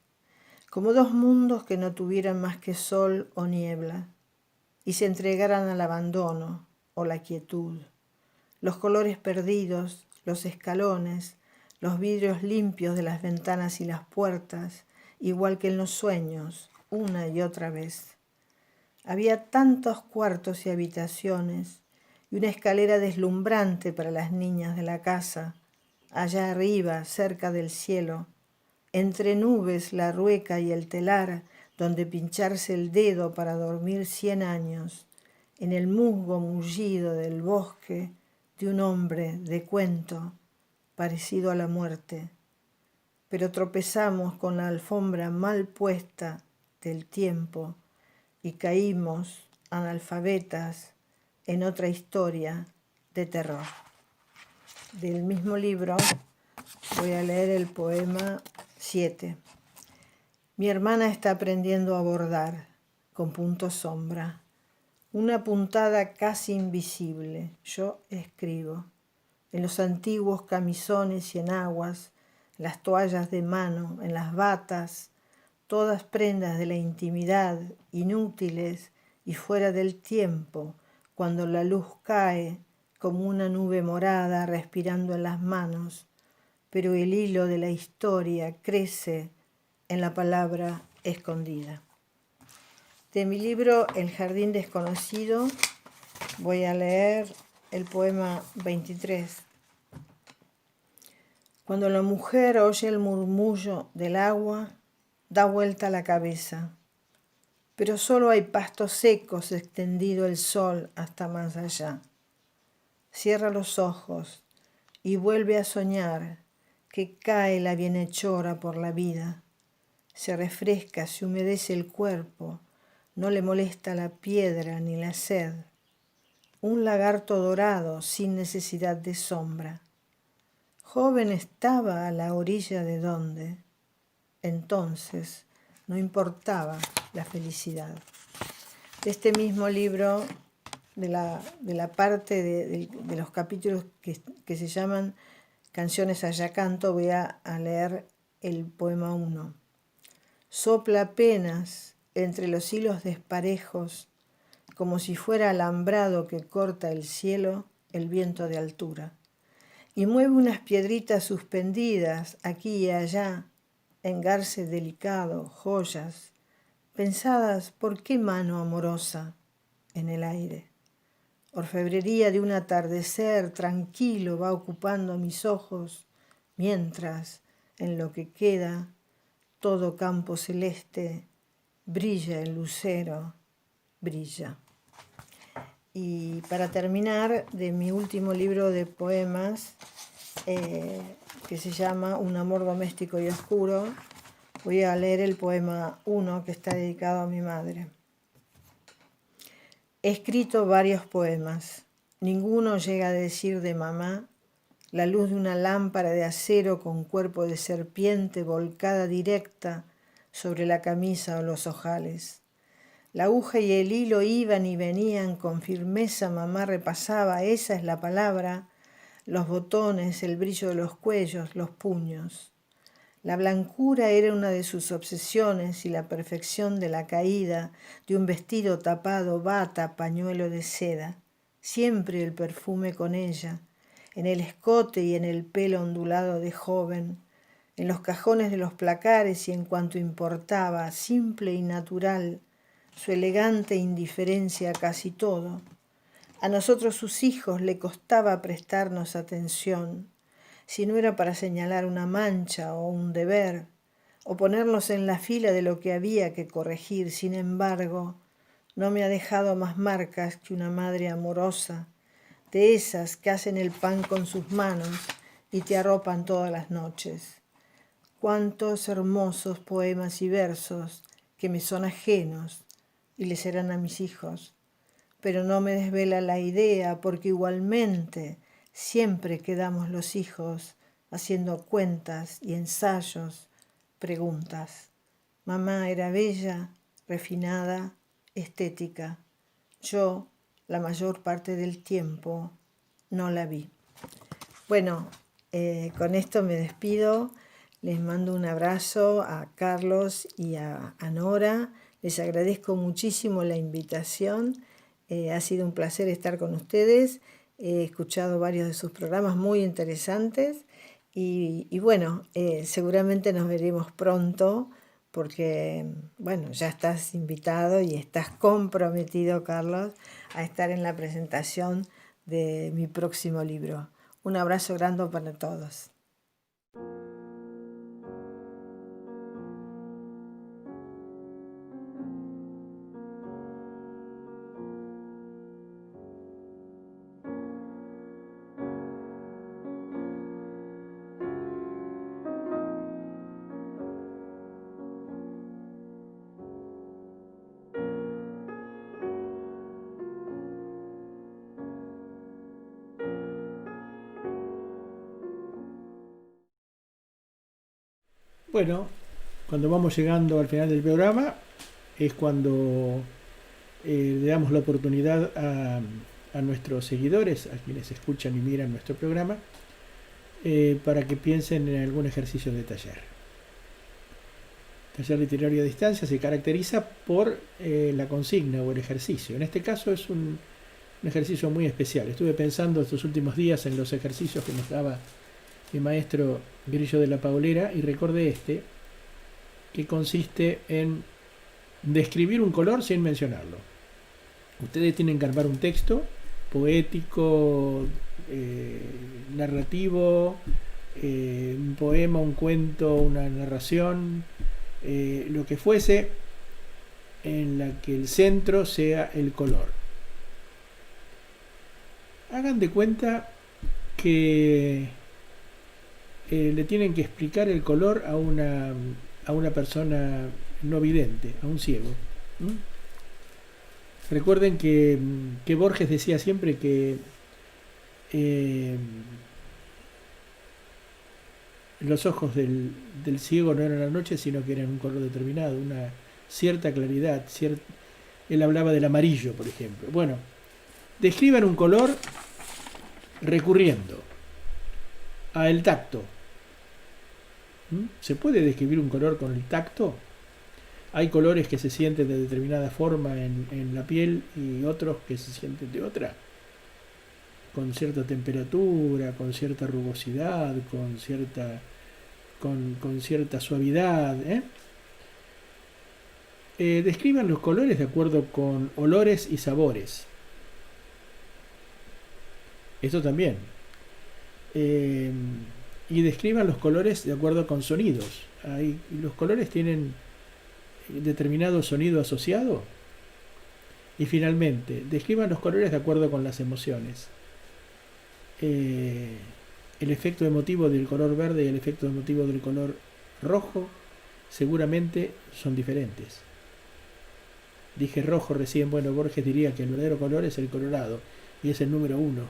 G: como 2 mundos que no tuvieran más que sol o niebla, y se entregaran al abandono o la quietud, los colores perdidos, los escalones, los vidrios limpios de las ventanas y las puertas, igual que en los sueños, una y otra vez. Había tantos cuartos y habitaciones, y una escalera deslumbrante para las niñas de la casa, allá arriba, cerca del cielo, entre nubes la rueca y el telar, donde pincharse el dedo para dormir 100 años, en el musgo mullido del bosque de un hombre de cuento, parecido a la muerte. Pero tropezamos con la alfombra mal puesta del tiempo y caímos, analfabetas, en otra historia de terror. Del mismo libro voy a leer el poema 7. Mi hermana está aprendiendo a bordar con punto sombra. Una puntada casi invisible. Yo escribo. En los antiguos camisones y enaguas, las toallas de mano, en las batas, todas prendas de la intimidad, inútiles y fuera del tiempo, cuando la luz cae como una nube morada respirando en las manos, pero el hilo de la historia crece en la palabra escondida. De mi libro El jardín desconocido voy a leer el poema 23. Cuando la mujer oye el murmullo del agua, da vuelta la cabeza, pero solo hay pastos secos extendido el sol hasta más allá. Cierra los ojos y vuelve a soñar que cae la bienhechora por la vida. Se refresca, se humedece el cuerpo, no le molesta la piedra ni la sed. Un lagarto dorado sin necesidad de sombra. Joven estaba a la orilla de donde. Entonces no importaba la felicidad. De este mismo libro, de la parte de los capítulos que se llaman Canciones a Yacanto, voy a leer el poema 1. Sopla apenas entre los hilos desparejos, como si fuera alambrado que corta el cielo, el viento de altura, y mueve unas piedritas suspendidas aquí y allá, engarce delicado, joyas, pensadas por qué mano amorosa en el aire. Orfebrería de un atardecer tranquilo va ocupando mis ojos, mientras, en lo que queda, todo campo celeste, brilla el lucero, brilla. Y para terminar, de mi último libro de poemas, que se llama Un amor doméstico y oscuro, voy a leer el poema 1 que está dedicado a mi madre. He escrito varios poemas. Ninguno llega a decir de mamá la luz de una lámpara de acero con cuerpo de serpiente volcada directa sobre la camisa o los ojales. La aguja y el hilo iban y venían con firmeza, mamá repasaba, esa es la palabra, los botones, el brillo de los cuellos, los puños. La blancura era una de sus obsesiones y la perfección de la caída de un vestido tapado, bata, pañuelo de seda. Siempre el perfume con ella, en el escote y en el pelo ondulado de joven, en los cajones de los placares y en cuanto importaba, simple y natural, su elegante indiferencia a casi todo. A nosotros sus hijos le costaba prestarnos atención, si no era para señalar una mancha o un deber, o ponernos en la fila de lo que había que corregir. Sin embargo, no me ha dejado más marcas que una madre amorosa, de esas que hacen el pan con sus manos y te arropan todas las noches. Cuántos hermosos poemas y versos que me son ajenos y le serán a mis hijos, pero no me desvela la idea, porque igualmente siempre quedamos los hijos haciendo cuentas y ensayos, preguntas. Mamá era bella, refinada, estética. Yo, la mayor parte del tiempo, no la vi. Bueno, con esto me despido. Les mando un abrazo a Carlos y a Nora. Les agradezco muchísimo la invitación. Ha sido un placer estar con ustedes. He escuchado varios de sus programas muy interesantes y bueno, seguramente nos veremos pronto porque, bueno, ya estás invitado y estás comprometido, Carlos, a estar en la presentación de mi próximo libro. Un abrazo grande para todos.
A: Bueno, cuando vamos llegando al final del programa es cuando le damos la oportunidad a nuestros seguidores, a quienes escuchan y miran nuestro programa, para que piensen en algún ejercicio de taller. Taller literario a distancia se caracteriza por la consigna o el ejercicio. En este caso es un ejercicio muy especial. Estuve pensando estos últimos días en los ejercicios que nos daba mi maestro Grillo de la Paulera y recordé que consiste en describir un color sin mencionarlo. Ustedes tienen que armar un texto poético, narrativo, un poema, un cuento, una narración, lo que fuese, en la que el centro sea el color. Hagan de cuenta que le tienen que explicar el color a una persona no vidente, a un ciego. ¿Mm? Recuerden que Borges decía siempre que los ojos del ciego no eran la noche, sino que eran un color determinado, una cierta claridad. Él hablaba del amarillo, por ejemplo. Bueno, describan un color recurriendo al tacto. ¿Mm? ¿Se puede describir un color con el tacto? Hay colores que se sienten de determinada forma en la piel y otros que se sienten de otra, con cierta temperatura, con cierta rugosidad, con cierta suavidad. Describan los colores de acuerdo con olores y sabores. Esto también. Y describan los colores de acuerdo con sonidos. Los colores tienen determinado sonido asociado. Y finalmente, describan los colores de acuerdo con las emociones. El efecto emotivo del color verde y el efecto emotivo del color rojo seguramente son diferentes. Dije rojo recién, bueno, Borges diría que el verdadero color es el colorado y es el número 1.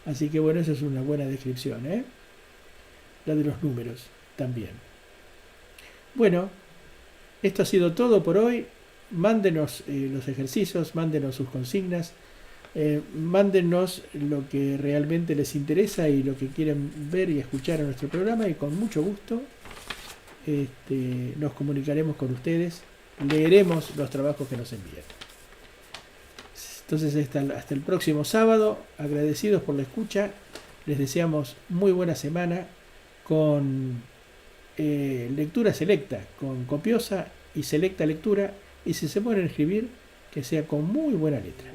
A: Así que bueno, eso es una buena descripción, la de los números también. Bueno, esto ha sido todo por hoy. Mándenos los ejercicios, mándenos sus consignas, mándenos lo que realmente les interesa y lo que quieren ver y escuchar en nuestro programa, y con mucho gusto nos comunicaremos con ustedes, leeremos los trabajos que nos envían. Entonces hasta el próximo sábado, agradecidos por la escucha, les deseamos muy buena semana con lectura selecta, con copiosa y selecta lectura, y si se pueden escribir, que sea con muy buena letra.